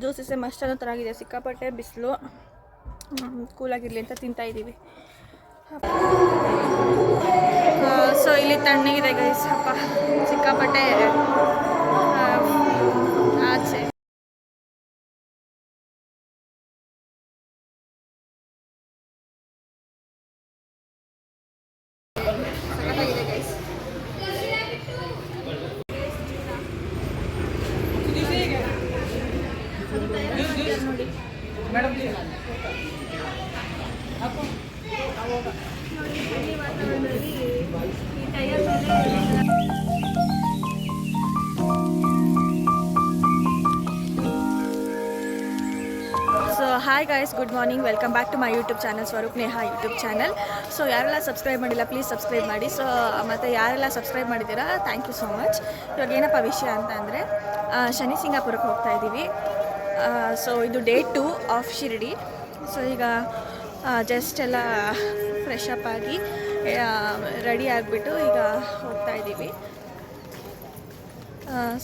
Juice is must ಅನ್ನೋ ಥರ ಆಗಿದೆ. ಸಿಕ್ಕಾಪಟ್ಟೆ ಬಿಸಿಲು, ಕೂಲಾಗಿರಲಿ ಅಂತ ತಿಂತಾ ಇದ್ದೀವಿ. ಸೊ ಇಲ್ಲಿ ತಣ್ಣಗಿದೆ ಗೈಸ್. ಅಪ್ಪ ಸಿಕ್ಕಾಪಟ್ಟೆ ಆಚೆ. ಸಖತ್ತಾಗಿದೆ guys. So hi guys, good morning, welcome back to my YouTube channel, Swaroop Neha YouTube channel. So ಯಾರೆಲ್ಲ ಸಬ್ಸ್ಕ್ರೈಬ್ ಮಾಡಿಲ್ಲ ಪ್ಲೀಸ್ ಸಬ್ಸ್ಕ್ರೈಬ್ ಮಾಡಿ. ಸೊ ಮತ್ತು ಯಾರೆಲ್ಲ ಸಬ್ಸ್ಕ್ರೈಬ್ ಮಾಡಿದ್ದೀರಾ ಥ್ಯಾಂಕ್ ಯು ಸೋ ಮಚ್. ಇವಾಗ ಏನಪ್ಪ ವಿಷಯ ಅಂತ ಅಂದರೆ ಶನಿ ಸಿಂಗಾಪುರಕ್ಕೆ ಹೋಗ್ತಾ ಇದ್ದೀವಿ. ಸೊ ಇದು ಡೇ 2 ಆಫ್ ಶಿರಡಿ. ಸೊ ಈಗ ಜಸ್ಟ್ ಎಲ್ಲ ಫ್ರೆಶ್ ಅಪ್ ಆಗಿ ರೆಡಿ ಆಗಿಬಿಟ್ಟು ಈಗ ಹೋಗ್ತಾ ಇದ್ದೀವಿ.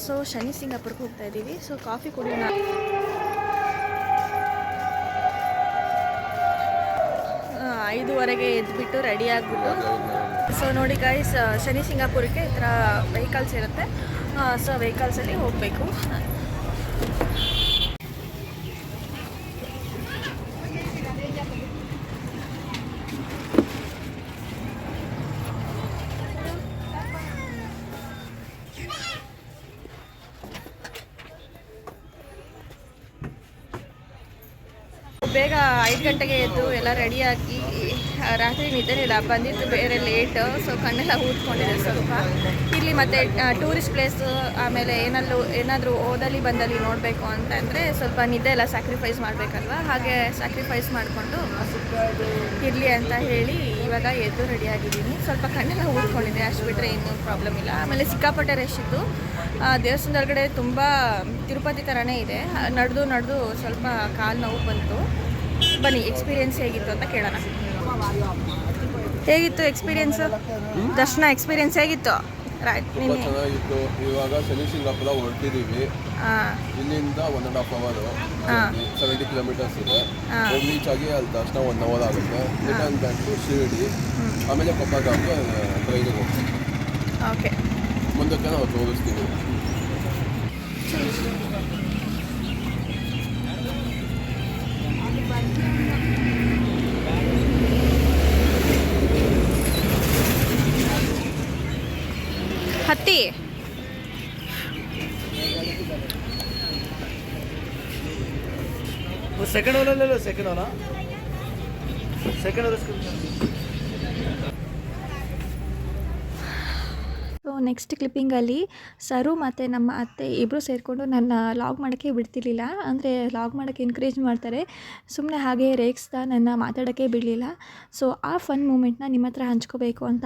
ಸೊ ಶನಿ ಸಿಂಗಾಪುರಕ್ಕೆ ಹೋಗ್ತಾ ಇದ್ದೀವಿ. ಸೊ ಕಾಫಿ ಕುಡಿಯೋಣ. 5:15 ಎದ್ಬಿಟ್ಟು ರೆಡಿ ಆಗಿಬಿಟ್ಟು. ಸೊ ನೋಡಿ ಗೈಸ್, ಶನಿ ಸಿಂಗಾಪುರಕ್ಕೆ ಈ ಥರ ವೆಹಿಕಲ್ಸ್ ಇರುತ್ತೆ. ಸೊ ವೆಹಿಕಲ್ಸಲ್ಲಿ ಹೋಗಬೇಕು. ಬೇಗ 5 ಗಂಟೆಗೆ ಎದ್ದು ಎಲ್ಲ ರೆಡಿಯಾಗಿ, ರಾತ್ರಿ ನಿದ್ದೆನಿಲ್ಲ, ಬಂದಿದ್ದು ಬೇರೆ ಲೇಟ್. ಸೊ ಕಣ್ಣೆಲ್ಲ ಊದ್ಕೊಂಡಿದೆ ಸ್ವಲ್ಪ. ಇಲ್ಲಿ ಮತ್ತು ಟೂರಿಸ್ಟ್ ಪ್ಲೇಸು, ಆಮೇಲೆ ಏನಾದರೂ ಓದಲ್ಲಿ ಬಂದಲ್ಲಿ ನೋಡಬೇಕು ಅಂತಂದರೆ ಸ್ವಲ್ಪ ನಿದ್ದೆ ಎಲ್ಲ ಸ್ಯಾಕ್ರಿಫೈಸ್ ಮಾಡಬೇಕಲ್ವ. ಹಾಗೆ ಸ್ಯಾಕ್ರಿಫೈಸ್ ಮಾಡಿಕೊಂಡು ಇರಲಿ ಅಂತ ಹೇಳಿ ಇವಾಗ ಎದ್ದು ರೆಡಿಯಾಗಿದ್ದೀನಿ. ಸ್ವಲ್ಪ ಕಣ್ಣೆಲ್ಲ ಊದ್ಕೊಂಡಿದೆ, ಅಷ್ಟು ಬಿಟ್ಟರೆ ಏನೂ ಪ್ರಾಬ್ಲಮ್ ಇಲ್ಲ. ಆಮೇಲೆ ಸಿಕ್ಕಾಪಟ್ಟೆ ರಶ್ ಇತ್ತು. ದೇವಸ್ಥಾನದ ಹೊರಗಡೆ ತುಂಬ ತಿರುಪತಿ ಥರನೇ ಇದೆ. ನಡೆದು ಸ್ವಲ್ಪ ಕಾಲು ನೋವು ಬಂತು. ಬನ್ನಿ ಎಕ್ಸ್ಪೀರಿಯೆನ್ಸ್ ಹೇಗಿತ್ತು ಅಂತ ಕೇಳೋಣ. ಹೇಗಿತ್ತು ಎಕ್ಸ್ಪೀರಿಯೆನ್ಸು? ದರ್ಶನ ಎಕ್ಸ್ಪೀರಿಯೆನ್ಸ್ ಹೇಗಿತ್ತು? ಚೆನ್ನಾಗಿತ್ತು. ಇವಾಗ ಶನಿ ಸಿಂಗಾಪುರ ಹೊರಟಿದ್ದೀವಿ. ಇಲ್ಲಿಂದ 1.5 hour, 70 kilometers ಇದೆ. ರೀಚ್ ಆಗಿ ಅಲ್ಲಿ ದರ್ಶನ 1 hour ಆಗುತ್ತೆ. ರಿಟರ್ನ್ ಬ್ಯಾಕ್ ಟು ಶಿರಡಿ, ಆಮೇಲೆ ಕೊಪ್ಪಳಕ್ಕೆ ಟ್ರೈನಿಗೆ ಹೋಗ್ತೀವಿ. ಓಕೆ, ಮುಂದಕ್ಕೆ ನಾವು ತೋರಿಸ್ತೀವಿ. ಹತ್ತಿ ಸೆಕೆಂಡ್ ಓನಲ್ಲ, ಸೆಕೆಂಡ್ ಓನ ಸೆಕೆಂಡ್ ಓನ. ಸೊ ನೆಕ್ಸ್ಟ್ ಕ್ಲಿಪ್ಪಿಂಗಲ್ಲಿ ಸರು ಮತ್ತು ನಮ್ಮ ಅತ್ತೆ ಇಬ್ಬರು ಸೇರಿಕೊಂಡು ನನ್ನ ಲಾಗ್ ಮಾಡೋಕ್ಕೆ ಬಿಡ್ತಿರ್ಲಿಲ್ಲ. ಅಂದರೆ ಲಾಗ್ ಮಾಡೋಕ್ಕೆ ಎನ್ಕರೇಜ್ ಮಾಡ್ತಾರೆ, ಸುಮ್ಮನೆ ಹಾಗೆ ರೇಗಿಸ್ತಾ ನನ್ನ ಮಾತಾಡೋಕ್ಕೆ ಬಿಡಲಿಲ್ಲ. ಸೊ ಆ ಫನ್ ಮೂಮೆಂಟ್ನ ನಿಮ್ಮ ಹತ್ರ ಹಂಚ್ಕೋಬೇಕು ಅಂತ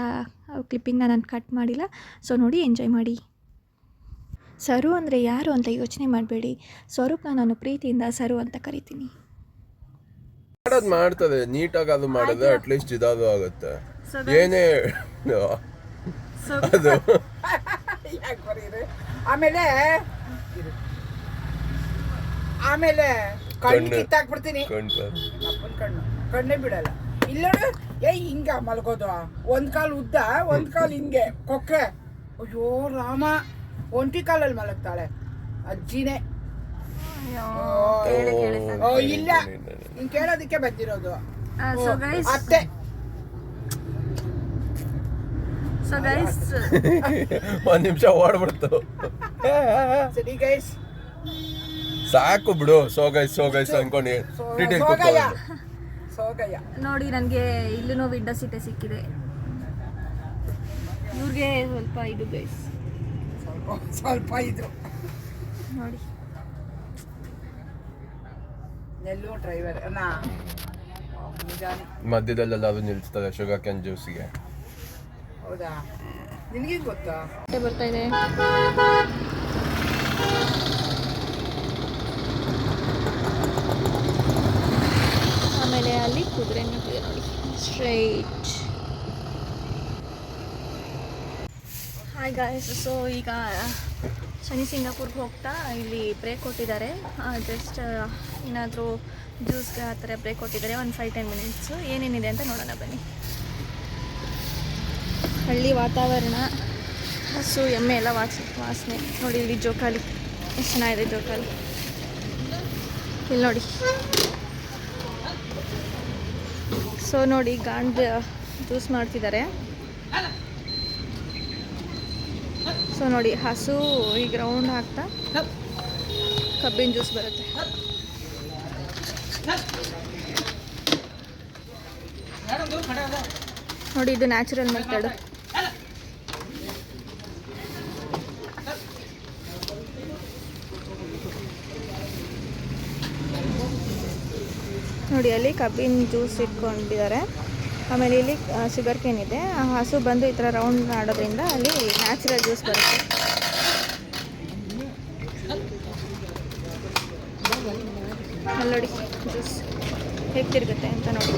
ಕ್ಲಿಪ್ಪಿಂಗ್ನ ನಾನು ಕಟ್ ಮಾಡಿಲ್ಲ. ಸೊ ನೋಡಿ, ಎಂಜಾಯ್ ಮಾಡಿ. ಸರು ಅಂದರೆ ಯಾರು ಅಂತ ಯೋಚನೆ ಮಾಡಬೇಡಿ. ಸ್ವರೂಪನ ನಾನು ಪ್ರೀತಿಯಿಂದ ಸರು ಅಂತ ಕರಿತೀನಿ. ಮಾಡ್ತದೆ ನೀಟಾಗಿ, ಅದು ಮಾಡಿದ್ರೆ ಅಟ್ಲೀಸ್ಟ್ ಇದಾದ್ರು ಆಗುತ್ತೆ. ಏನೇ ಅದು ಆಮೇಲೆ ಕಣ್ಣು ಕಿತ್ತಾಕ್ಬಿಡ್ತೀನಿ. ಕಣ್ಣೇ ಬಿಡಲ್ಲ. ಇಲ್ಲೋಡು, ಹಿಂಗ ಮಲ್ಗೋದು, ಒಂದ್ ಕಾಲು ಉದ್ದ, ಒಂದ್ ಕಾಲು ಹಿಂಗೆ ಕೊಕ್ಕೆ. ಅಯ್ಯೋ ರಾಮ, ಒಂಟಿ ಕಾಲಲ್ಲಿ ಮಲಗ್ತಾಳೆ ಅಜ್ಜಿನೇ. ಇಲ್ಲ, ಹಿಂಗ್ ಕೇಳೋದಕ್ಕೆ ಬಂದಿರೋದು ಅತ್ತೆ. ಒಂದ್ ನಿಮಿಷ ಓಡ್ಬಿಡ್ತು. ಸರಿ ಗೈಸ್, ಸಾಕು ಬಿಡು. ಸೋಗೈಸ್ ಅನ್ಕೊಂಡು ನೋಡಿ, ನನಗೆ ಇಲ್ಲೂ ವಿಂಡೋ ಸೀಟೇ ಸಿಕ್ಕಿದೆ. ಇವ್ರಿಗೆ ಸ್ವಲ್ಪ ಇದು ಗೈಸ್, ಸ್ವಲ್ಪ ಇದು ನೋಡಿ. ನೆಲ್ಲೂ ಡ್ರೈವರ್ ಮಧ್ಯದಲ್ಲೆಲ್ಲ ಅದು ನಿಲ್ಸ್ತಾರೆ ಶುಗರ್ ಕ್ಯಾನ್ ಜ್ಯೂಸಿಗೆ. ಹೌದಾ, ನಿನಗೆ ಗೊತ್ತಾ? ಬರ್ತಾ ಇದೆ. ಆಮೇಲೆ ಅಲ್ಲಿ ಕುದುರೆ ನಿಂತಿದೆ ನೋಡಿ, ಸ್ಟ್ರೈಟ್. ಹಾಯ್ ಗಾಯ್ಸ್, ಸೊ ಈಗ ಶನಿ ಸಿಂಗಾಪುರ್ಗೆ ಹೋಗ್ತಾ ಇಲ್ಲಿ ಬ್ರೇಕ್ ಕೊಟ್ಟಿದ್ದಾರೆ. ಜಸ್ಟ್ ಏನಾದರೂ ಜ್ಯೂಸ್ಗೆ ಆ ಥರ ಬ್ರೇಕ್ ಕೊಟ್ಟಿದ್ದಾರೆ. ಒಂದು 5-10 ಮಿನಿಟ್ಸು. ಏನೇನಿದೆ ಅಂತ ನೋಡೋಣ ಬನ್ನಿ. ಹಳ್ಳಿ ವಾತಾವರಣ, ಹಸು ಎಮ್ಮೆ ಎಲ್ಲ ವಾಸನೆ ನೋಡಿ. ಇಲ್ಲಿ ಜೋಕಾಲಿ ಎಷ್ಟು ಚೆನ್ನಾಗಿದೆ ಜೋಕಾಲಿ. ಇಲ್ಲಿ ನೋಡಿ. ಸೊ ನೋಡಿ ಗಾಂಡ್ ಜ್ಯೂಸ್ ಮಾಡ್ತಿದ್ದಾರೆ. ಸೊ ನೋಡಿ ಹಸು ಈ ಗ್ರೌಂಡ್ ಹಾಕ್ತಾ ಕಬ್ಬಿನ ಜ್ಯೂಸ್ ಬರುತ್ತೆ. ನೋಡಿ ಇದು ನ್ಯಾಚುರಲ್ ಮೆಥಡ್. ನೋಡಿ ಅಲ್ಲಿ ಕಬ್ಬಿನ ಜ್ಯೂಸ್ ಇಟ್ಕೊಂಡಿದ್ದಾರೆ. ಆಮೇಲೆ ಇಲ್ಲಿ ಶುಗರ್ ಕೇನ್ ಇದೆ. ಆ ಹಸು ಬಂದು ಈ ಥರ ರೌಂಡ್ ಆಡೋದ್ರಿಂದ ಅಲ್ಲಿ ನ್ಯಾಚುರಲ್ ಜ್ಯೂಸ್ ಬರುತ್ತೆ. ಅಲ್ಲಿ ನೋಡಿ ಜ್ಯೂಸ್ ಹೇಗೆ ತಿರುಗುತ್ತೆ ಅಂತ ನೋಡಿ.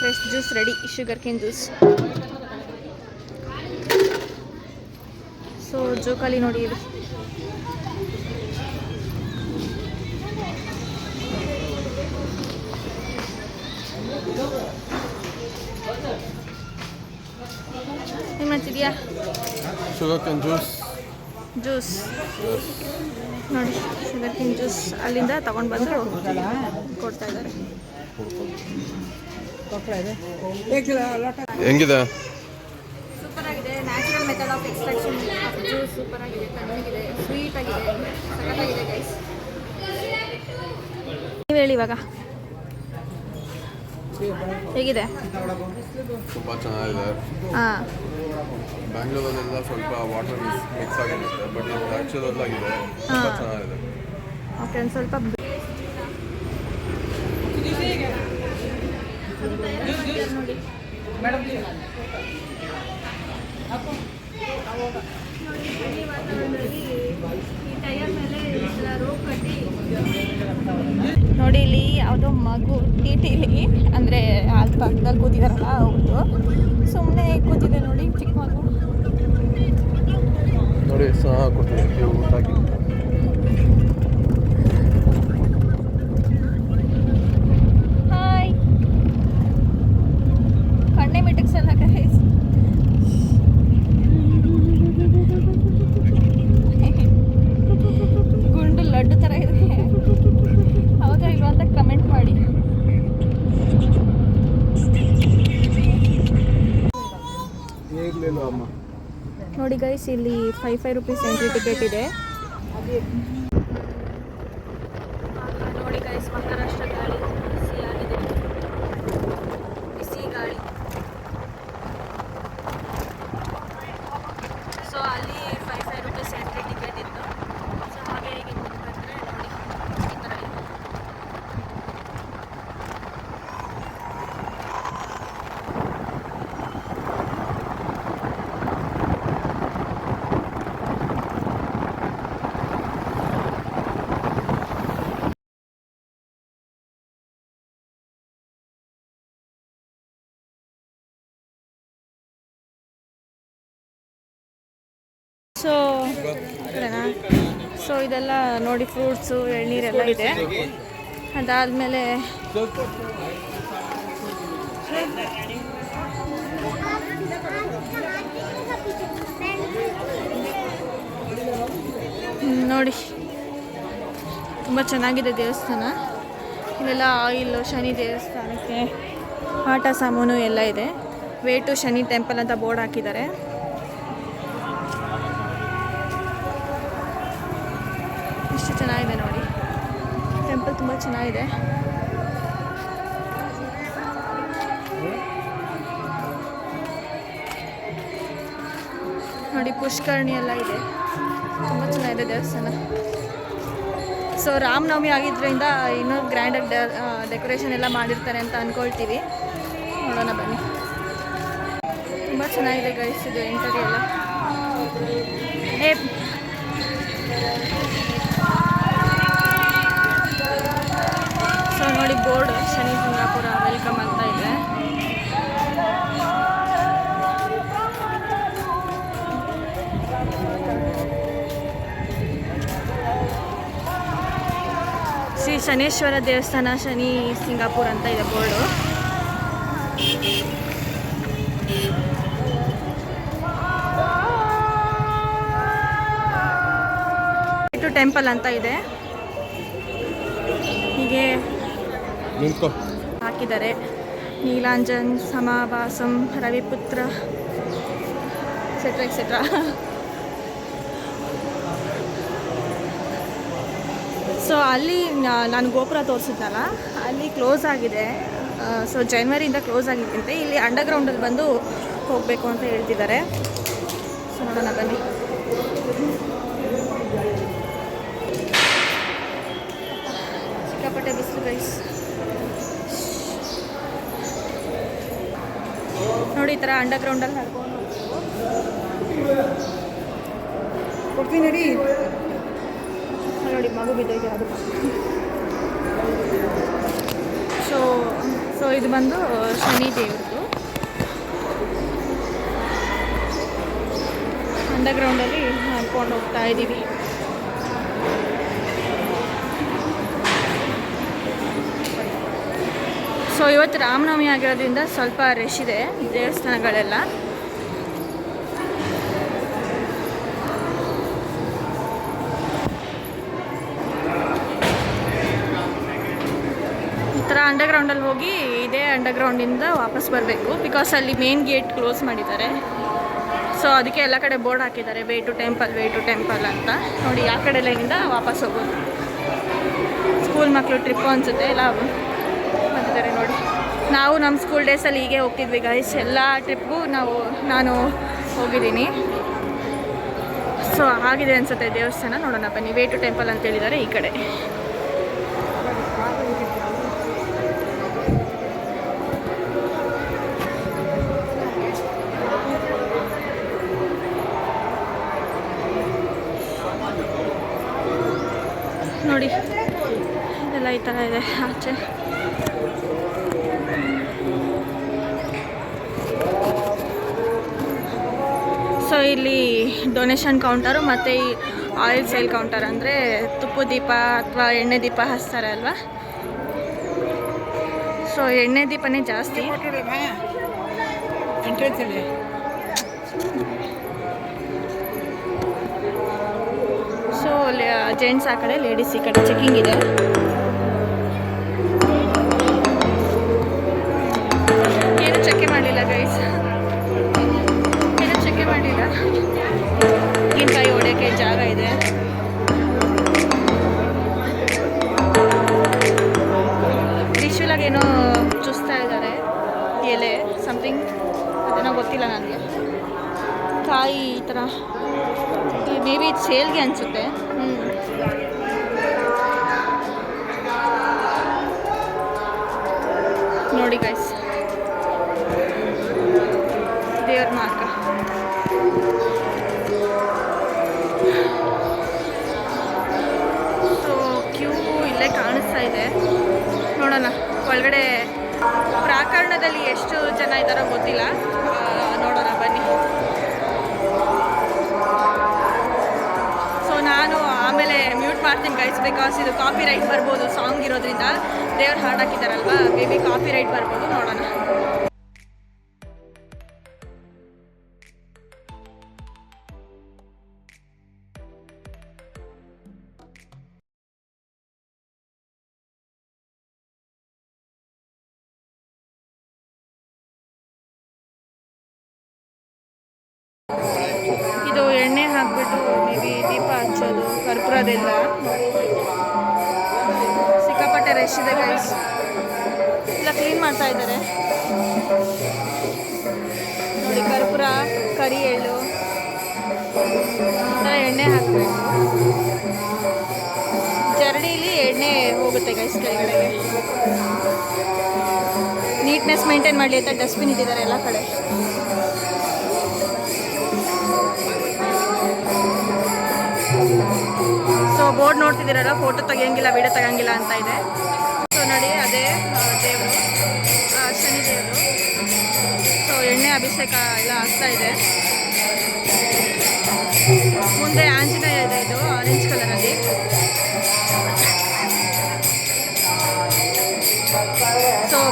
Fresh juice ready, sugar cane juice. So ಜೋಕಾಲಿ ನೋಡಿ ಇದು. ಏನು ಮಾಡ್ತಿದ್ಯಾ? Sugar cane juice. ನೋಡಿ ಶುಗರ್ ಕೇನ್ ಜ್ಯೂಸ್ ಅಲ್ಲಿಂದ ತಗೊಂಡು ಬಂದು ಕೊಡ್ತಾ ಇದ್ದಾರೆ. ಹೆಂಗಿದೆ? ಸೂಪರ್ ಆಗಿದೆ. Natural method of extraction of juice super ಆಗಿದೆ, ತಣ್ಣಗಿದೆ, ಸ್ವೀಟ್ ಆಗಿದೆ, ಸಖತ್ತಾಗಿದೆ ಗೈಸ್. ನೀವು ಹೇಳಿ ಇವಾಗ ಹೇಗಿದೆ? ತುಂಬ ಚೆನ್ನಾಗಿದೆ. ಹಾಂ, ಬ್ಯಾಂಗ್ಳೂರಲ್ಲೆಲ್ಲ ಸ್ವಲ್ಪ ವಾಟರ್ ಮಿಕ್ಸ್ ಆಗಿರುತ್ತೆ, ಬಟ್ ಇದು ನ್ಯಾಚುರಲ್ ಆಗಿದೆ, ತುಂಬ ಚೆನ್ನಾಗಿದೆ. ಓಕೆ. ಒಂದು ಸ್ವಲ್ಪ ನೋಡಿ ನೋಡಿ ಇಲ್ಲಿ ಯಾವುದೋ ಮಗು ಟಿಟಿಲಿ ಅಂದರೆ ಅಲ್ಲಿ ಪಕ್ಕದಲ್ಲಿ ಕೂತಿದಾರಲ್ಲ ಅವ್ರದ್ದು ಸುಮ್ಮನೆ ಕೂತಿದೆ ನೋಡಿ. ಚಿಕ್ಕ ಮಗು ನೋಡಿ ಸಹ ಕೊಟ್ಟಿದೆ ಊಟ ಹಾಕಿ. ಹಾಯ್, ಕಣ್ಣೆ ಮಿಟಕ್ಸಲ್ಲ ಗೈಸ್. ಗುಂಡು ಲಡ್ಡು ಥರ ಇದೆ. ಹೌದಾ ಇಲ್ವಾ ಅಂತ ಕಮೆಂಟ್ ಮಾಡಿ. ನೋಡಿ ಗೈಸ್, ಇಲ್ಲಿ 5 ರೂಪೀಸ್ ಎಂಟ್ರಿ ಟಿಕೆಟ್ ಇದೆ. ನೋಡಿ ಗೈಸ್, ಮಹಾರಾಷ್ಟ್ರ ಗಾಳಿ ಬಿಸಿಯಾಗಿದೆ, ಬಿಸಿ ಗಾಳಿ. ಸೊ ಅಲ್ಲಿ 5 ರೂಪೀಸ್ ಎಂಟ್ರಿ ಟಿಕೆಟ್ ಇತ್ತು. ಸೊ ಹಾಗೆ ಹೀಗೆ ಬಂದರೆ ನೋಡಿ ಈ ಥರ ಇದೆ. ಸೊ ಸೊ ಇದೆಲ್ಲ ನೋಡಿ ಫ್ರೂಟ್ಸು, ಎಳ್ನೀರೆಲ್ಲ ಇದೆ. ಅದಾದಮೇಲೆ ನೋಡಿ ತುಂಬ ಚೆನ್ನಾಗಿದೆ ದೇವಸ್ಥಾನ. ಇಲ್ಲೆಲ್ಲ ಆಯಿಲು, ಶನಿ ದೇವಸ್ಥಾನಕ್ಕೆ ಆಟ ಸಾಮಾನು ಎಲ್ಲ ಇದೆ. ವೇ ಟು ಶನಿ ಟೆಂಪಲ್ ಅಂತ ಬೋರ್ಡ್ ಹಾಕಿದ್ದಾರೆ. ಎಷ್ಟು ಚೆನ್ನಾಗಿದೆ ನೋಡಿ, ಟೆಂಪಲ್ ತುಂಬ ಚೆನ್ನಾಗಿದೆ. ನೋಡಿ ಪುಷ್ಕರಣಿ ಎಲ್ಲ ಇದೆ, ತುಂಬ ಚೆನ್ನಾಗಿದೆ ದೇವಸ್ಥಾನ. ಸೊ ರಾಮನವಮಿ ಆಗಿದ್ದರಿಂದ ಇನ್ನೂ ಗ್ರ್ಯಾಂಡಾಗಿ ಡೆಕೋರೇಷನ್ ಎಲ್ಲ ಮಾಡಿರ್ತಾರೆ ಅಂತ ಅಂದ್ಕೊಳ್ತೀವಿ. ನೋಡೋಣ ಬನ್ನಿ. ತುಂಬ ಚೆನ್ನಾಗಿದೆ ಗೈಸ್ ಇದು ಎಂಟರಿ ಎಲ್ಲ. ಸೊ ನೋಡಿ ಬೋರ್ಡ್ ಶನಿ ಸಿಂಗಾಪುರ ವೆಲ್ಕಮ್ ಅಂತ ಇದೆ. ಶ್ರೀ ಶನೇಶ್ವರ ದೇವಸ್ಥಾನ ಶನಿ ಸಿಂಗಾಪುರ್ ಅಂತ ಇದೆ ಬೋರ್ಡು. ಟೆಂಪಲ್ ಅಂತ ಇದೆ, ಹೀಗೆ ಹಾಕಿದ್ದಾರೆ. Nilanjan ಸಮಾಭಾಸಂ ರವಿಪುತ್ರ etcetera etcetera. ಸೊ ಅಲ್ಲಿ ನಾನು ಗೋಪುರ ತೋರಿಸಿದ್ನಲ್ಲ, ಅಲ್ಲಿ ಕ್ಲೋಸ್ ಆಗಿದೆ. ಸೊ ಜನವರಿಯಿಂದ ಕ್ಲೋಸ್ ಆಗಿದ್ದಂತೆ. ಇಲ್ಲಿ ಅಂಡರ್ಗ್ರೌಂಡಲ್ಲಿ ಬಂದು ಹೋಗಬೇಕು ಅಂತ ಹೇಳ್ತಿದ್ದಾರೆ. ಸೊ ನೋಡೋಣ ಬನ್ನಿ. ಸಿಕ್ಕಾಪಟ್ಟೆ ಬಿಸಿಲು ಗೈಸ್. ನೋಡಿ ಈ ಥರ ಅಂಡರ್ಗ್ರೌಂಡಲ್ಲಿ ನಡ್ಕೊಂಡು ಕೊಡ್ತೀನಿ ನಡಿ. ನೋಡಿ ಮಗು ಬಿದ್ದೈತೆ ಅದು. ಸೊ ಇದು ಬಂದು ಶನಿ ದೇವ್ರದ್ದು. ಅಂಡರ್ಗ್ರೌಂಡಲ್ಲಿ ನಡ್ಕೊಂಡು ಹೋಗ್ತಾ ಇದ್ದೀವಿ. ಸೊ ಇವತ್ತು ರಾಮನವಮಿ ಆಗಿರೋದ್ರಿಂದ ಸ್ವಲ್ಪ ರಶ್ ಇದೆ ದೇವಸ್ಥಾನಗಳೆಲ್ಲ. ಈ ಥರ ಅಂಡರ್ಗ್ರೌಂಡಲ್ಲಿ ಹೋಗಿ ಇದೇ ಅಂಡರ್ಗ್ರೌಂಡಿಂದ ವಾಪಸ್ ಬರಬೇಕು. ಬಿಕಾಸ್ ಅಲ್ಲಿ ಮೇನ್ ಗೇಟ್ ಕ್ಲೋಸ್ ಮಾಡಿದ್ದಾರೆ. ಸೊ ಅದಕ್ಕೆ ಎಲ್ಲ ಕಡೆ ಬೋರ್ಡ್ ಹಾಕಿದ್ದಾರೆ, ವೇ ಟು ಟೆಂಪಲ್ ಅಂತ. ನೋಡಿ ಆ ಕಡೆ ಲೈನಿಂದ ವಾಪಸ್ ಹೋಗೋದು. ಸ್ಕೂಲ್ ಮಕ್ಕಳು ಟ್ರಿಪ್ಪು ಅನಿಸುತ್ತೆ ಎಲ್ಲ ಬಂದಿದ್ದಾರೆ ನೋಡಿ. ನಾವು ನಮ್ಮ ಸ್ಕೂಲ್ ಡೇಸಲ್ಲಿ ಹೀಗೆ ಹೋಗ್ತಿದ್ವಿ ಗೈಸ್. ಎಲ್ಲ ಟ್ರಿಪ್ಗೂ ನಾನು ಹೋಗಿದ್ದೀನಿ. ಸೊ ಆಗಿದೆ ಅನಿಸುತ್ತೆ ದೇವಸ್ಥಾನ. ನೋಡೋಣ ಬನ್ನಿ. ವೇ ಟು ಟೆಂಪಲ್ ಅಂತ ಹೇಳಿದ್ದಾರೆ ಈ ಕಡೆ. ನೋಡಿ ಎಲ್ಲ ಈ ಥರ ಇದೆ ಆಚೆ. ಸೊ ಇಲ್ಲಿ ಡೊನೇಷನ್ ಕೌಂಟರು ಮತ್ತು ಈ ಆಯಿಲ್ ಸೇಲ್ ಕೌಂಟರ್, ಅಂದರೆ ತುಪ್ಪದ ದೀಪ ಅಥವಾ ಎಣ್ಣೆ ದೀಪ ಹಚ್ತಾರೆ ಅಲ್ವಾ. ಸೊ ಎಣ್ಣೆ ದೀಪನೇ ಜಾಸ್ತಿ. ಸೊ ಜೆಂಟ್ಸ್ ಆ ಕಡೆ, ಲೇಡೀಸ್ ಈ ಕಡೆ ಚೆಕಿಂಗ್ ಇದೆ. ಏನು ಚೆಕ್ ಮಾಡಲಿಲ್ಲ ಗೈಸ್, ಏನು ಚೆಕ್ ಮಾಡಲಿಲ್ಲ. ತೆಂಗಿನಕಾಯಿ ಹೊಡೆಯೋಕ್ಕೆ ಜಾಗ ಇದೆ. ತ್ರಿಶೂಲಾಗಿ ಏನೋ ಚುಸ್ತಾ ಇದ್ದಾರೆ, ಎಲೆ ಸಮಥಿಂಗ್, ಅದೇನೋ ಗೊತ್ತಿಲ್ಲ ನನಗೆ. ಕಾಯಿ ಈ ಥರ ಮೇ ಬಿ ಇದು ಸೇಲ್ಗೆ ಅನಿಸುತ್ತೆ. ನೋಡಿ ಗೈಸ್, ದೇವ್ರ ಮಾರ್ಗ. ಸೊ ಕ್ಯೂ ಇಲ್ಲೇ ಕಾಣಿಸ್ತಾ ಇದೆ. ನೋಡೋಣ ಒಳಗಡೆ ಪ್ರಾಕರಣದಲ್ಲಿ ಎಷ್ಟು ಜನ ಇದ್ದಾರೋ ಗೊತ್ತಿಲ್ಲ. ನೋಡೋಣ ಬನ್ನಿ. ಸೊ ನಾನು ಆಮೇಲೆ ಮ್ಯೂಟ್ ಮಾಡ್ತೀನಿ ಗೈಸ್, ಬಿಕಾಸ್ ಇದು ಕಾಪಿ ರೈಟ್ ಬರ್ಬೋದು. ಸಾಂಗ್ ಇರೋದ್ರಿಂದ, ದೇವ್ರು ಹಾಡು ಹಾಕಿದಾರಲ್ವಾ, ಮೇ ಬಿ ಕಾಪಿ ರೈಟ್ ಬರ್ಬೋದು. ನೋಡೋಣ. ಇದು ಎಣ್ಣೆ ಹಾಕ್ಬಿಟ್ಟು ಮೇ ಬಿ ದೀಪ ಹಚ್ಚೋದು, ಕರ್ಪೂರದೆಲ್ಲ. ಸಿಕ್ಕಾಪಟ್ಟೆ ರಶ್ ಇದೆ ಗೈಸ್. ಎಲ್ಲ ಕ್ಲೀನ್ ಮಾಡ್ತಾ ಇದ್ದಾರೆ ನೋಡಿ. ಕರ್ಪೂರ, ಕರಿ ಎಳ್ಳು ಈ ಥರ ಎಣ್ಣೆ ಹಾಕಬೇಕು. ಜರಡಿಲಿ ಎಣ್ಣೆ ಹೋಗುತ್ತೆ ಗೈಸ್ ಕೆಳಗಡೆಗೆ. ನೀಟ್ನೆಸ್ ಮೇಂಟೈನ್ ಮಾಡಲಿ ಅಂತ ಡಸ್ಟ್ಬಿನ್ ಇಟ್ಟಿದ್ದಾರೆ ಎಲ್ಲ ಕಡೆ. ಸೊ ಬೋರ್ಡ್ ನೋಡ್ತಿದ್ದೀರಲ್ಲ, ಫೋಟೋ ತೆಗಿಯಂಗಿಲ್ಲ, ವಿಡಿಯೋ ತೆಗಿಯಂಗಿಲ್ಲ ಅಂತ ಇದೆ. ಸೊ ನೋಡಿ ಅದೇ ದೇವರು, ಶನಿ ದೇವರು. ಸೊ ಎಣ್ಣೆ ಅಭಿಷೇಕ ಎಲ್ಲ ಆಗ್ತಾ ಇದೆ.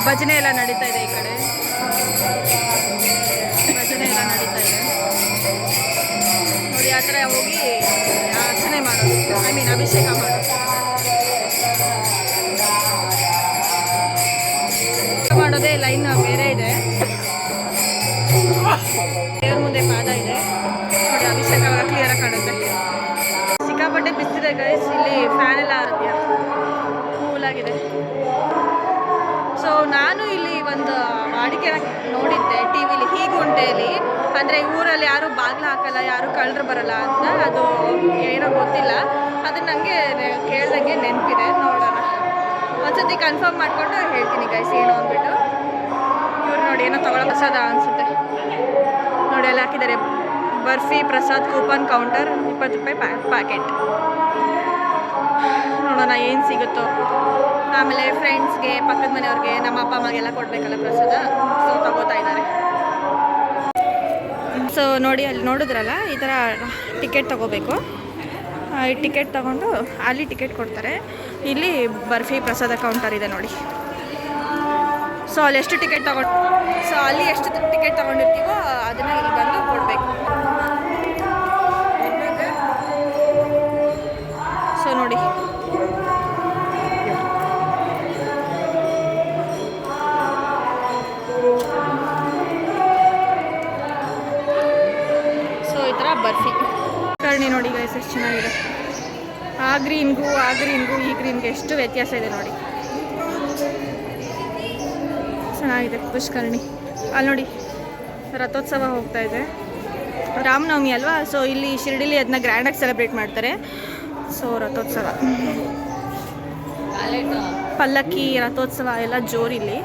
ಭಜನೆ ಎಲ್ಲ ನಡೀತಾ ಇದೆ ಈ ಕಡೆ, ಭಜನೆ ಎಲ್ಲ ನಡೀತಾ ಇದೆ ನೋಡಿ. ಆ ಥರ ಹೋಗಿ ಅರ್ಚನೆ ಮಾಡೋದು, ಐ ಮೀನ್ ಅಭಿಷೇಕ ಮಾಡೋದು. ಮಾಡೋದೇ ಲೈನ್ ಬೇರೆ ಇದೆ, ದೇವ್ರ ಮುಂದೆ ಪಾದ ಇದೆ ನೋಡಿ. ಅಭಿಷೇಕ ಕ್ಲಿಯರಾಗಿ ಕಾಣುತ್ತೆ. ಸಿಕ್ಕಾಪಟ್ಟೆ ಬಿಸಿದೆ ಗೈಸ್, ಇಲ್ಲಿ ಫ್ಯಾನ್ ಎಲ್ಲ ಕೂಲಾಗಿದೆ. ಸೊ ನಾನು ಇಲ್ಲಿ ಒಂದು ವಾಡಿಕೆ ನೋಡಿದ್ದೆ ಟಿ ವಿಲಿ, ಹೀಗುಂಟೆಯಲ್ಲಿ ಅಂದರೆ ಊರಲ್ಲಿ ಯಾರೂ ಬಾಗಿಲು ಹಾಕಲ್ಲ, ಯಾರೂ ಕಳ್ಳರು ಬರಲ್ಲ ಅಂತ. ಅದು ಏನೋ ಗೊತ್ತಿಲ್ಲ, ಅದು ನನಗೆ ಕೇಳ್ದಂಗೆ ನೆನಪಿದೆ. ನೋಡೋಣ, ಒಂದ್ಸತಿ ಕನ್ಫರ್ಮ್ ಮಾಡಿಕೊಂಡು ಹೇಳ್ತೀನಿ ಗೈಸ್ ಏನು ಅಂದ್ಬಿಟ್ಟು. ಇವ್ರು ನೋಡಿ ಏನೋ ತಗೊಳ್ಳೋ ಪ್ರಸಾದ ಅನಿಸುತ್ತೆ ನೋಡಿ, ಅಲ್ಲಿ ಹಾಕಿದ್ದಾರೆ ಬರ್ಫಿ ಪ್ರಸಾದ್ ಕೂಪನ್ ಕೌಂಟರ್ 20 ರೂಪಾಯಿ ಪ್ಯಾಕೆಟ್. ನೋಡೋಣ ಏನು ಸಿಗುತ್ತೋ. ಆಮೇಲೆ ಫ್ರೆಂಡ್ಸ್ಗೆ, ಪಕ್ಕದ ಮನೆಯವ್ರಿಗೆ, ನಮ್ಮ ಅಪ್ಪ ಅಮ್ಮಗೆ ಕೊಡಬೇಕಲ್ಲ ಪ್ರಸಾದ, ಸೊ ತಗೋತಾ ಇದ್ದಾರೆ. ಸೊ ನೋಡಿ, ಅಲ್ಲಿ ನೋಡಿದ್ರಲ್ಲ ಈ ಥರ ಟಿಕೆಟ್ ತೊಗೋಬೇಕು. ಈ ಟಿಕೆಟ್ ತೊಗೊಂಡು ಅಲ್ಲಿ ಟಿಕೆಟ್ ಕೊಡ್ತಾರೆ. ಇಲ್ಲಿ ಬರ್ಫಿ ಪ್ರಸಾದ ಕೌಂಟರ್ ಇದೆ ನೋಡಿ. ಸೊ ಅಲ್ಲಿ ಎಷ್ಟು ಟಿಕೆಟ್ ಅಲ್ಲಿ ಎಷ್ಟು ಟಿಕೆಟ್ ತೊಗೊಂಡಿರ್ತೀವೋ ಅದನ್ನು ಇಲ್ಲಿ ಬಂದು ಕೊಡಬೇಕು. ಸೊ ನೋಡಿ, ಸೊ ಈ ಥರ ಬರ್ಫಿ ಕರ್ಣಿ ನೋಡಿ ಗೈಸ್, ಎಷ್ಟು ಚೆನ್ನಾಗಿದೆ. ಆ ಗ್ರೀನ್ಗೂ ಈ ಗ್ರೀನ್ಗೆ ಎಷ್ಟು ವ್ಯತ್ಯಾಸ ಇದೆ ನೋಡಿ. ಚೆನ್ನಾಗಿದೆ ಪುಷ್ಕರಣಿ. ಅಲ್ಲಿ ನೋಡಿ ರಥೋತ್ಸವ ಹೋಗ್ತಾ ಇದೆ, ರಾಮನವಮಿ ಅಲ್ವಾ. ಸೊ ಇಲ್ಲಿ ಶಿರ್ಡಿಲಿ ಅದನ್ನ ಗ್ರ್ಯಾಂಡಾಗಿ ಸೆಲೆಬ್ರೇಟ್ ಮಾಡ್ತಾರೆ. ಸೊ ರಥೋತ್ಸವ, ಪಲ್ಲಕ್ಕಿ ರಥೋತ್ಸವ ಎಲ್ಲ ಜೋರಿಲ್ಲಿ.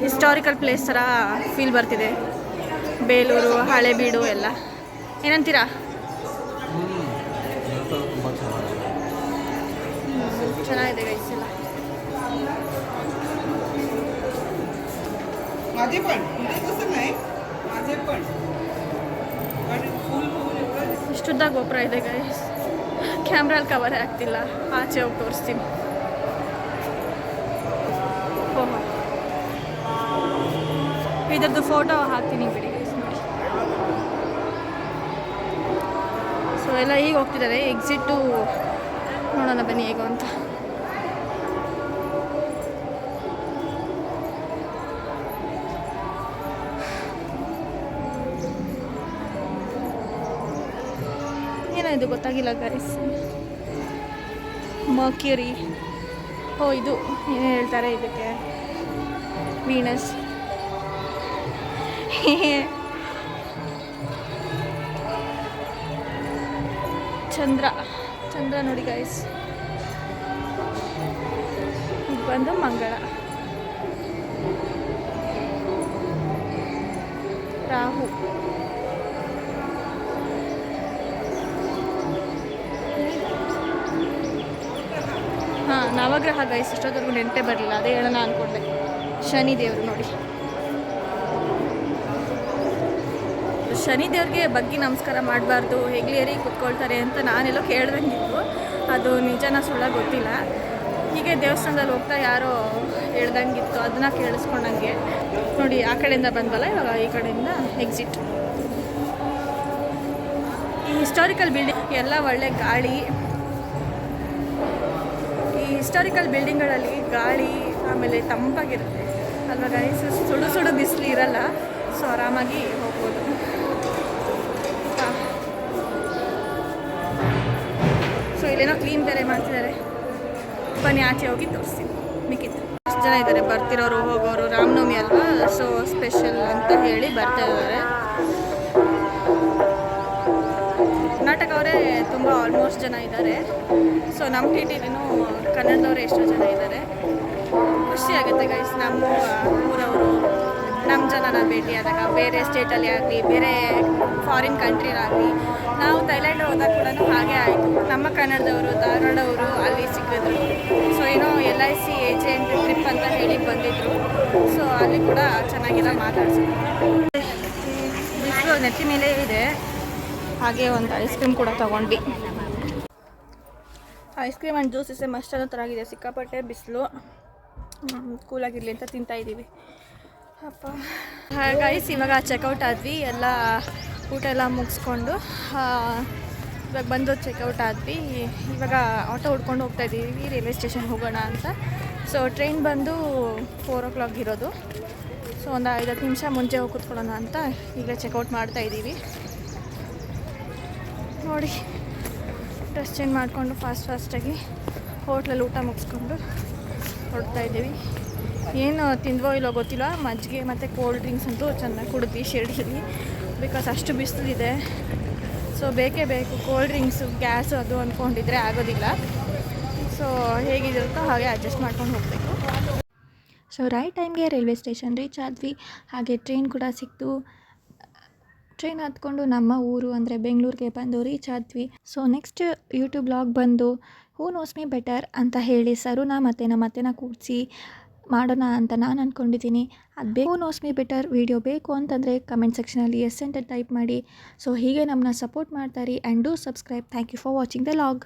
ಹಿಸ್ಟಾರಿಕಲ್ ಪ್ಲೇಸ್ ಥರ ಫೀಲ್ ಬರ್ತಿದೆ, ಬೇಲೂರು, ಹಳೆಬೀಡು ಎಲ್ಲ. ಏನಂತೀರಾ? ಚೆನ್ನಾಗಿದೆ ಗೈಸ್ ಎಲ್ಲ. ಇಷ್ಟುದ್ದ ಗೋಪುರ ಇದೆ ಗೈಸ್, ಕ್ಯಾಮ್ರಲ್ಲಿ ಕವರ್ ಆಗ್ತಿಲ್ಲ, ಆಚೆ ಹೋಗಿ ತೋರಿಸ್ತೀನಿ. ಓಹೋ, ಇದ್ರದ್ದು ಫೋಟೋ ಹಾಕ್ತೀನಿ ಬಿಡಿ ಗೈಸ್ ನೋಡಿ. ಸೊ ಎಲ್ಲ ಈಗ ಹೋಗ್ತಿದ್ದಾರೆ, ಎಕ್ಸಿಟ್ಟು ನೋಡೋಣ ಬನ್ನಿ ಹೇಗೋ ಅಂತ. ಏನಾಯಿತು ಗೊತ್ತಾಗಿಲ್ಲ ಗೈಸ್. ಮರ್ಕ್ಯೂರಿ, ಓ ಇದು ಏನು ಹೇಳ್ತಾರೆ ಇದಕ್ಕೆ, ವೀನಸ್. ಚಂದ್ರ ನೋಡಿ ಗೈಸ್. ಇದು ಬಂದು ಮಂಗಳ, ರಾಹು, ಹಾಂ ನವಗ್ರಹ ಗೈಸ್. ಇಷ್ಟೊತ್ತವರೆಗೂ ನೆನಪೇ ಬರಲಿಲ್ಲ, ಅದೇ ಹೇಳೋಣ ಅಂದ್ಕೊಂಡೆ. ಶನಿ ದೇವರು ನೋಡಿ, ಶನಿ ದೇವ್ರಿಗೆ ಬಗ್ಗೆ ನಮಸ್ಕಾರ ಮಾಡಬಾರ್ದು, ಹೆಗ್ಲೇರಿ ಕೂತ್ಕೊಳ್ತಾರೆ ಅಂತ ನಾನೆಲ್ಲೋ ಕೇಳ್ದಂಗಿತ್ತು. ಅದು ನಿಜನ ಸುಳ್ಳ ಗೊತ್ತಿಲ್ಲ. ಹೀಗೆ ದೇವಸ್ಥಾನದಲ್ಲಿ ಹೋಗ್ತಾ ಯಾರೋ ಹೇಳ್ದಂಗಿತ್ತು, ಅದನ್ನ ಕೇಳಿಸ್ಕೊಂಡಂಗೆ ನೋಡಿ. ಆ ಕಡೆಯಿಂದ ಬಂದಲ್ಲ, ಇವಾಗ ಈ ಕಡೆಯಿಂದ ಎಕ್ಸಿಟ್. ಈ ಹಿಸ್ಟಾರಿಕಲ್ ಬಿಲ್ಡಿಂಗ್ ಎಲ್ಲ ಒಳ್ಳೆ ಗಾಳಿ. ಈ ಹಿಸ್ಟಾರಿಕಲ್ ಬಿಲ್ಡಿಂಗ್ಗಳಲ್ಲಿ ಗಾಳಿ ಆಮೇಲೆ ತಂಪಾಗಿರುತ್ತೆ ಅಲ್ವಾ ಗೈಸ್, ಸುಡು ಬಿಸಿಲು ಇರಲ್ಲ. ಸೊ ಆರಾಮಾಗಿ ಹೋಗ್ಬೋದು. ಸೊ ಇಲ್ಲೇನೋ ಕ್ಲೀನ್ ಬೇರೆ ಮಾಡ್ತಿದ್ದಾರೆ, ಬನ್ನಿ ಆಚೆ ಹೋಗಿ ತೋರಿಸ್ತೀನಿ. ಮಿಕ್ಕಿತ್ತು ಎಷ್ಟು ಜನ ಇದ್ದಾರೆ ಬರ್ತಿರೋರು ಹೋಗೋರು, ರಾಮನವಮಿ ಅಲ್ವಾ, ಸೊ ಸ್ಪೆಷಲ್ ಅಂತ ಹೇಳಿ ಬರ್ತಾ ಇದ್ದಾರೆ. ಕರ್ನಾಟಕ ಅವರೇ ತುಂಬ ಆಲ್ಮೋಸ್ಟ್ ಜನ ಇದ್ದಾರೆ. ಸೊ ನಮ್ಮ ಟಿಟಿನೂ ಕನ್ನಡದವರೇ ಎಷ್ಟೋ ಜನ ಇದ್ದಾರೆ. ಖುಷಿ ಆಗುತ್ತೆ ಗೈಸ್, ನಮ್ಮ ಊರವರು ನಮ್ಮ ಜನನ ಭೇಟಿಯಾದಾಗ, ಬೇರೆ ಸ್ಟೇಟಲ್ಲಿ ಆಗಲಿ, ಬೇರೆ ಫಾರಿನ್ ಕಂಟ್ರಿಲಾಗಲಿ. ನಾವು ಥೈಲ್ಯಾಂಡ್ ಹೋದಾಗ ಕೂಡ ಹಾಗೆ ಆಯಿತು, ನಮ್ಮ ಕನ್ನಡದವರು, ಧಾರವಾಡವರು ಅಲ್ಲಿ ಸಿಕ್ಕಿದ್ರು. ಸೊ ಏನೋ LIC ಏಜೆಂಟ್ ಟ್ರಿಪ್ ಅಂತ ಹೇಳಿ ಬಂದಿದ್ದರು. ಸೊ ಅಲ್ಲಿ ಕೂಡ ಚೆನ್ನಾಗೆಲ್ಲ ಮಾತಾಡ್ಸಿದ್ರು. ಬಿಸಿಲು ನೆತ್ತಿ ಮೇಲೆ ಇದೆ. ಹಾಗೆ ಒಂದು ಐಸ್ ಕ್ರೀಮ್ ಕೂಡ ತೊಗೊಂಡ್ವಿ. Ice cream and juices must ಅನ್ನೋ ಥರ ಆಗಿದೆ, ಸಿಕ್ಕಾಪಟ್ಟೆ ಬಿಸಿಲು. ಕೂಲಾಗಿರಲಿ ಅಂತ ತಿಂತಾಯಿದ್ದೀವಿ. ಅಪ್ಪ ಗೈಸ್, ಇವಾಗ ಚೆಕ್ಔಟ್ ಆದ್ವಿ, ಎಲ್ಲ ಊಟ ಎಲ್ಲ ಮುಗಿಸ್ಕೊಂಡು ಇವಾಗ ಬಂದು ಚೆಕ್ಔಟ್ ಆದ್ವಿ. ಇವಾಗ ಆಟೋ ಹುಡ್ಕೊಂಡು ಹೋಗ್ತಾಯಿದ್ದೀವಿ ರೈಲ್ವೆ ಸ್ಟೇಷನ್ಗೆ ಹೋಗೋಣ ಅಂತ. ಸೊ ಟ್ರೈನ್ ಬಂದು 4 o'clock ಇರೋದು. ಸೊ ಒಂದು 5-10 ನಿಮಿಷ ಮುಂಚೆ ಹೋಗಿ ಕೂತ್ಕೊಳ್ಳೋಣ ಅಂತ ಈಗ ಚೆಕ್ಔಟ್ ಮಾಡ್ತಾಯಿದ್ದೀವಿ. ನೋಡಿ, ಡ್ರೆಸ್ ಚೇಂಜ್ ಮಾಡಿಕೊಂಡು ಫಾಸ್ಟಾಗಿ ಹೋಟ್ಲಲ್ಲಿ ಊಟ ಮುಗಿಸ್ಕೊಂಡು ಹೊರಡ್ತಾಯಿದ್ದೀವಿ. ಏನು ತಿಂದ್ವೋ ಇಲ್ಲೋ ಗೊತ್ತಿಲ್ಲ, ಮಜ್ಜಿಗೆ ಮತ್ತು ಕೋಲ್ಡ್ ಡ್ರಿಂಕ್ಸ್ ಅಂತೂ ಚೆನ್ನಾಗಿ ಕುಡಿದ್ವಿ ಶಿರ್ಡಿಲಿ, ಬಿಕಾಸ್ ಅಷ್ಟು ಬಿಸಿಲಿದೆ. ಸೊ ಬೇಕೇ ಬೇಕು ಕೋಲ್ಡ್ ಡ್ರಿಂಕ್ಸು, ಗ್ಯಾಸು ಅದು ಅಂದ್ಕೊಂಡಿದ್ರೆ ಆಗೋದಿಲ್ಲ. ಸೊ ಹೇಗಿರುತ್ತೋ ಹಾಗೆ ಅಡ್ಜಸ್ಟ್ ಮಾಡ್ಕೊಂಡು ಹೋಗಬೇಕು. ಸೊ ರೈಟ್ ಟೈಮ್ಗೆ ರೈಲ್ವೆ ಸ್ಟೇಷನ್ ರೀಚ್ ಆದ್ವಿ. ಹಾಗೆ ಟ್ರೈನ್ ಕೂಡ ಸಿಕ್ತು. ಟ್ರೈನ್ ಹತ್ಕೊಂಡು ನಮ್ಮ ಊರು ಅಂದರೆ ಬೆಂಗಳೂರಿಗೆ ಬಂದು ರೀಚ್ ಆದ್ವಿ. ಸೊ ನೆಕ್ಸ್ಟ್ ಯೂಟ್ಯೂಬ್ ಬ್ಲಾಗ್ ಬಂದು ಹೂ ನೋಸ್ ಮೀ ಬೆಟರ್ ಅಂತ ಹೇಳಿ ಸರುನ ಮತ್ತು ನಮ್ಮ ಅತ್ತೆನ ಕೂಡಿಸಿ ಮಾಡೋಣ ಅಂತ ನಾನು ಅಂದ್ಕೊಂಡಿದ್ದೀನಿ. ಅದು ಬೇಕು who knows me better video ಬೇಕು ಅಂತಂದರೆ ಕಮೆಂಟ್ ಸೆಕ್ಷನಲ್ಲಿ ಎಸ್ ಅಂತ ಟೈಪ್ ಮಾಡಿ. ಸೊ ಹೀಗೆ ನಮ್ಮನ್ನ ಸಪೋರ್ಟ್ ಮಾಡ್ತಾರೆ. And do subscribe. Thank you for watching the log.